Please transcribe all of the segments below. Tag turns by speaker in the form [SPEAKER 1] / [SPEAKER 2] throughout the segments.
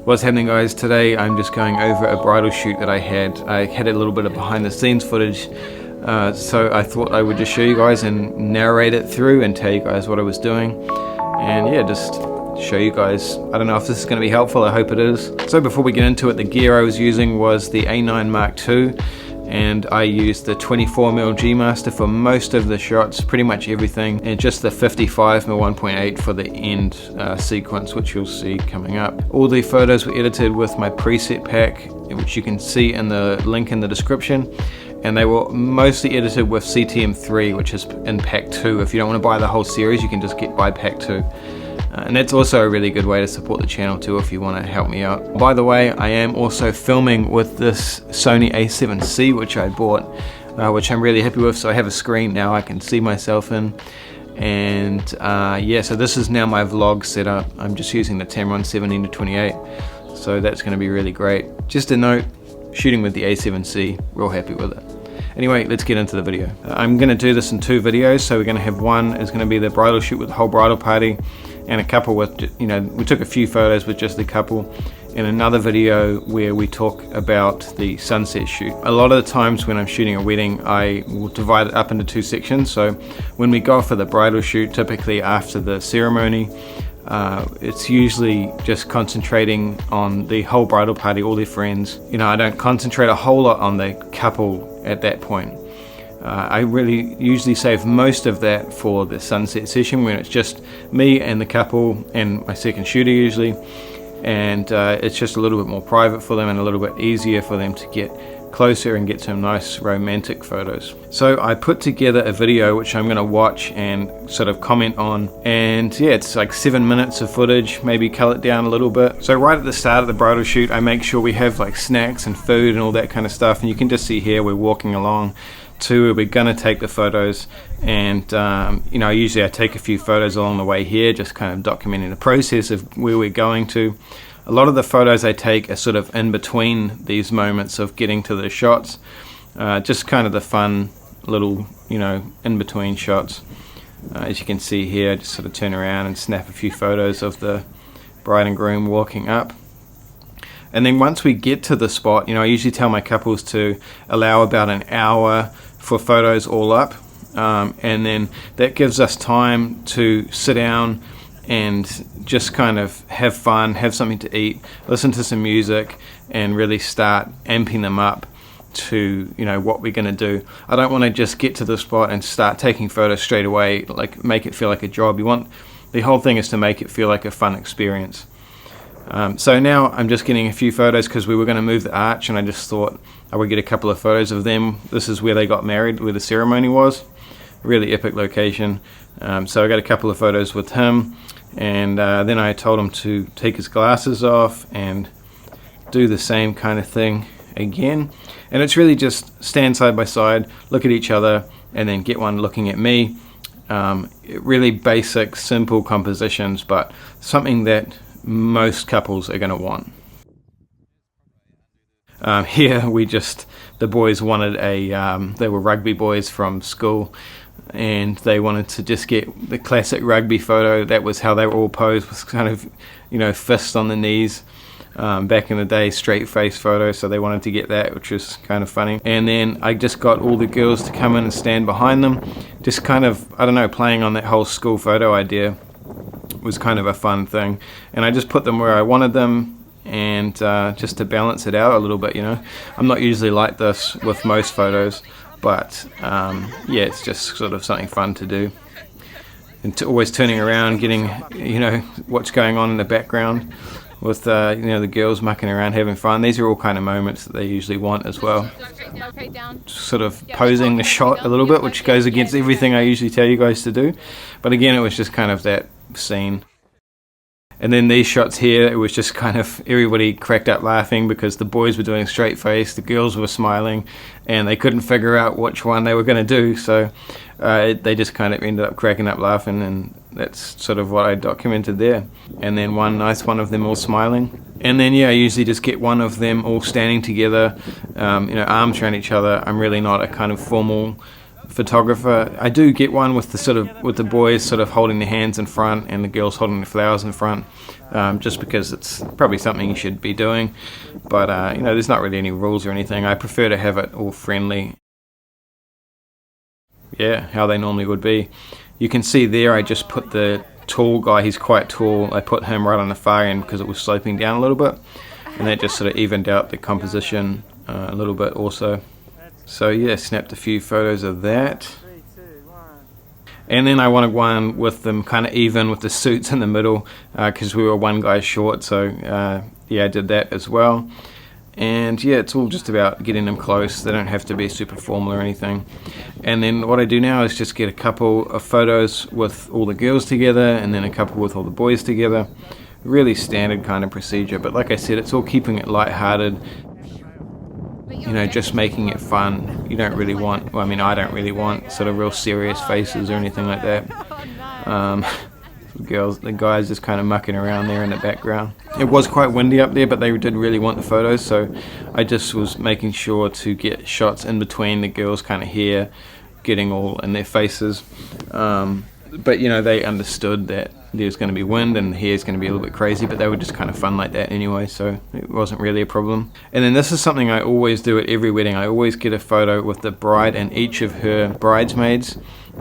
[SPEAKER 1] What's happening, guys? Today I'm just going over a bridal shoot that I had. I had a little bit of behind the scenes footage, so I thought I would just show you guys and narrate it through and tell you guys what I was doing, and yeah, just show you guys. I don't know if this is going to be helpful, I hope it is. So before we get into it, the gear I was using was the A9II, and I used the 24mm G Master for most of the shots, pretty much everything, and just the 55mm 1.8 for the end sequence, which you'll see coming up. All the photos were edited with my preset pack, which you can see in the link in the description, and they were mostly edited with CTM3, which is in pack 2. If you don't want to buy the whole series, you can just buy pack 2. And that's also a really good way to support the channel too, if you want to help me out. By the way, I am also filming with this Sony A7C, which I bought, which I'm really happy with. So I have a screen now I can see myself in, and yeah, so this is now my vlog setup. I'm just using the Tamron 17-28, so that's going to be really great. Just a note, shooting with the A7C, real happy with it. Anyway, let's get into the video. I'm going to do this in 2 videos. So we're going to have one is going to be the bridal shoot with the whole bridal party, and a couple with, you know, we took a few photos with just the couple, and another video where we talk about the sunset shoot. A lot of the times when I'm shooting a wedding, I will divide it up into 2 sections. So when we go for the bridal shoot, typically after the ceremony, it's usually just concentrating on the whole bridal party, all their friends. You know, I don't concentrate a whole lot on the couple at that point. I really usually save most of that for the sunset session, when it's just me and the couple and my second shooter usually, and it's just a little bit more private for them and a little bit easier for them to get closer and get some nice romantic photos. So I put together a video which I'm going to watch and sort of comment on, and yeah, it's like 7 minutes of footage, maybe cull it down a little bit. So right at the start of the bridal shoot, I make sure we have like snacks and food and all that kind of stuff, and you can just see here we're walking along to where we're gonna take the photos, and you know, usually I take a few photos along the way here, just kind of documenting the process of where we're going to. A lot of the photos I take are sort of in between these moments of getting to the shots, just kind of the fun little, you know, in between shots. As you can see here, I just sort of turn around and snap a few photos of the bride and groom walking up. And then once we get to the spot, you know, I usually tell my couples to allow about an hour for photos all up, and then that gives us time to sit down and just kind of have fun, have something to eat, listen to some music, and really start amping them up to, you know, what we're going to do. I don't want to just get to the spot and start taking photos straight away, like make it feel like a job. You want, the whole thing is to make it feel like a fun experience. So now I'm just getting a few photos because we were going to move the arch, and I just thought I would get a couple of photos of them. This is where they got married, where the ceremony was. Really epic location. So I got a couple of photos with him, and then I told him to take his glasses off and do the same kind of thing again. And it's really just stand side by side, look at each other, and then get one looking at me. Really basic, simple compositions, but something that most couples are going to want. Here the boys wanted they were rugby boys from school, and they wanted to just get the classic rugby photo. That was how they were all posed, was kind of, you know, fists on the knees. Back in the day, straight face photo, so they wanted to get that, which was kind of funny. And then I just got all the girls to come in and stand behind them, just kind of, I don't know, playing on that whole school photo idea. Was kind of a fun thing, and I just put them where I wanted them, and just to balance it out a little bit, you know. I'm not usually like this with most photos, but yeah, it's just sort of something fun to do, and always turning around, getting, you know, what's going on in the background with you know, the girls mucking around having fun. These are all kind of moments that they usually want as well. Sort of posing the shot a little bit, which goes against everything I usually tell you guys to do, but again, it was just kind of that scene. And then these shots here, it was just kind of everybody cracked up laughing because the boys were doing straight face, the girls were smiling, and they couldn't figure out which one they were going to do, so they just kind of ended up cracking up laughing, and that's sort of what I documented there. And then one nice one of them all smiling, and then yeah, I usually just get one of them all standing together, you know, arms around each other. I'm really not a kind of formal photographer. I do get one with the boys sort of holding their hands in front and the girls holding the flowers in front, just because it's probably something you should be doing. But you know, there's not really any rules or anything. I prefer to have it all friendly. Yeah, how they normally would be. You can see there I just put the tall guy, he's quite tall, I put him right on the far end because it was sloping down a little bit, and that just sort of evened out the composition a little bit also. So yeah, snapped a few photos of that. And then I wanted one with them kind of even with the suits in the middle, because we were one guy short, so yeah, I did that as well. And yeah, it's all just about getting them close. They don't have to be super formal or anything. And then what I do now is just get a couple of photos with all the girls together and then a couple with all the boys together. Really standard kind of procedure, but like I said, it's all keeping it lighthearted, you know, just making it fun. You don't really want, well, I mean, I don't really want sort of real serious faces or anything like that. The guys just kind of mucking around there in the background. It was quite windy up there, but they did really want the photos, so I just was making sure to get shots in between the girls kind of here, getting all in their faces. But you know, they understood that there's going to be wind and the hair's going to be a little bit crazy, but they were just kind of fun like that anyway, so it wasn't really a problem. And then this is something I always do at every wedding. I always get a photo with the bride and each of her bridesmaids,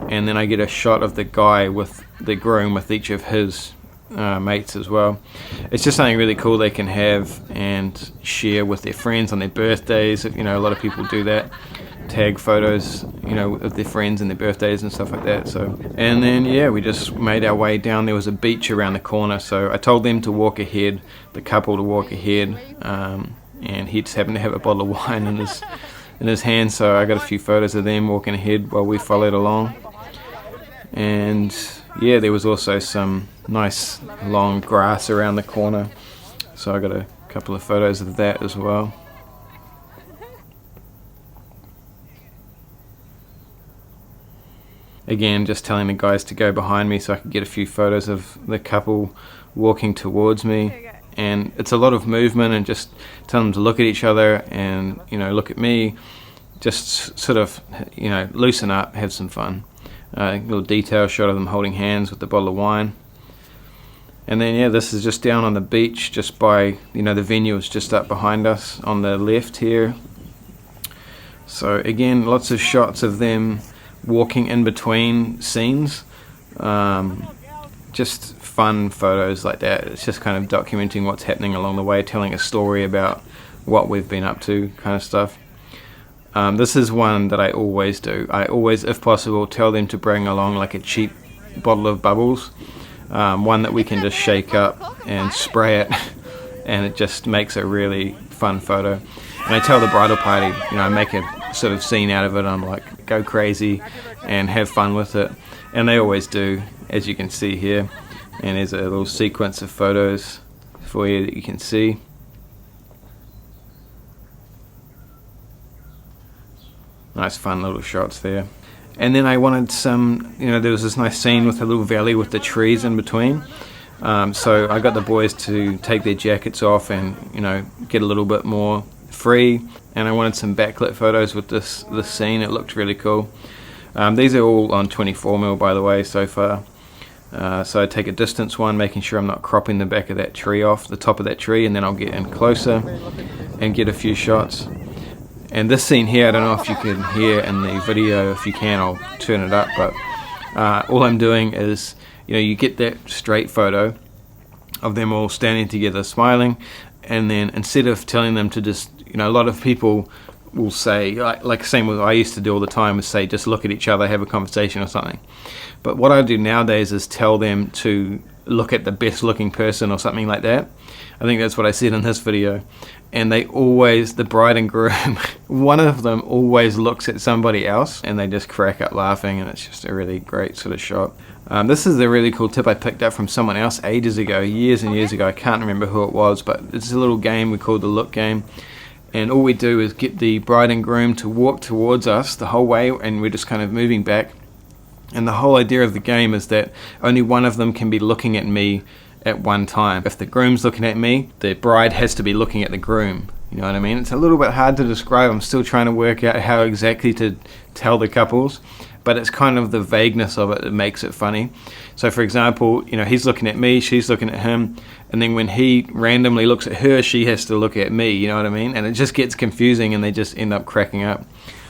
[SPEAKER 1] and then I get a shot of the guy with the groom with each of his mates as well. It's just something really cool they can have and share with their friends on their birthdays. You know, a lot of people do that, tag photos, you know, of their friends and their birthdays and stuff like that. So, and then yeah, we just made our way down. There was a beach around the corner, so I told them to walk ahead, the couple to walk ahead, and he just happened to have a bottle of wine in his hand, so I got a few photos of them walking ahead while we followed along. And yeah, there was also some nice long grass around the corner, so I got a couple of photos of that as well. Again, just telling the guys to go behind me so I could get a few photos of the couple walking towards me. And it's a lot of movement, and just tell them to look at each other and, you know, look at me. Just sort of, you know, loosen up, have some fun. A little detail shot of them holding hands with the bottle of wine. And then yeah, this is just down on the beach, just by, you know, the venue is just up behind us on the left here. So again, lots of shots of them walking in between scenes. Just fun photos like that. It's just kind of documenting what's happening along the way, telling a story about what we've been up to, kind of stuff. This is one that I always do. I always, if possible, tell them to bring along like a cheap bottle of bubbles, one that we can just shake up and spray it, and it just makes a really fun photo. And I tell the bridal party, you know, I make a sort of scene out of it. I'm like, go crazy and have fun with it, and they always do, as you can see here. And there's a little sequence of photos for you that you can see. Nice fun little shots there. And then I wanted some, you know, there was this nice scene with a little valley with the trees in between. So I got the boys to take their jackets off and, you know, get a little bit more free. And I wanted some backlit photos with this scene. It looked really cool. These are all on 24mm, by the way, so far. So I take a distance one, making sure I'm not cropping the back of that tree off, the top of that tree, and then I'll get in closer and get a few shots. And this scene here, I don't know if you can hear in the video. If you can, I'll turn it up, but all I'm doing is, you know, you get that straight photo of them all standing together smiling, and then instead of telling them to just, you know, a lot of people will say, like same with I used to do all the time, is say just look at each other, have a conversation or something. But what I do nowadays is tell them to look at the best looking person or something like that. I think that's what I said in this video. And they always, the bride and groom, one of them always looks at somebody else and they just crack up laughing, and it's just a really great sort of shot. This is a really cool tip I picked up from someone else ages ago, years and years ago. I can't remember who it was, but it's a little game we call the look game. And all we do is get the bride and groom to walk towards us the whole way, and we're just kind of moving back. And the whole idea of the game is that only one of them can be looking at me at one time. If the groom's looking at me, the bride has to be looking at the groom You know what I mean? It's a little bit hard to describe. I'm still trying to work out how exactly to tell the couples, but it's kind of the vagueness of it that makes it funny. So for example, you know, he's looking at me, she's looking at him, and then when he randomly looks at her, she has to look at me, you know what I mean? And it just gets confusing and they just end up cracking up,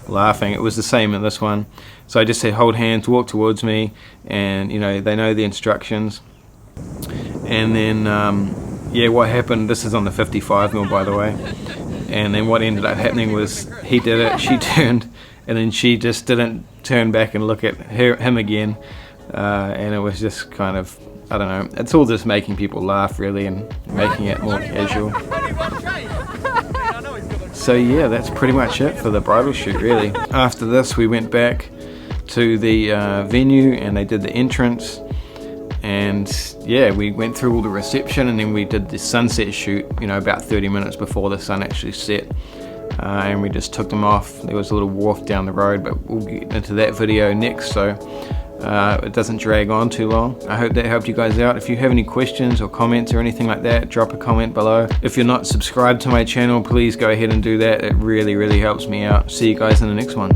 [SPEAKER 1] laughing. It was the same in this one. So I just said, hold hands, walk towards me, and you know, they know the instructions. And then yeah, what happened, this is on the 55mm by the way, and then what ended up happening was he did it, she turned, and then she just didn't turn back and look at him again, and it was just kind of, I don't know, it's all just making people laugh really and making it more casual. So yeah, that's pretty much it for the bridal shoot really. After this we went back to the venue and they did the entrance, and yeah, we went through all the reception, and then we did the sunset shoot, you know, about 30 minutes before the sun actually set, and we just took them off. There was a little wharf down the road, but we'll get into that video next, so it doesn't drag on too long. I hope that helped you guys out. If you have any questions or comments or anything like that, drop a comment below. If you're not subscribed to my channel, please go ahead and do that. It really helps me out. See you guys in the next one.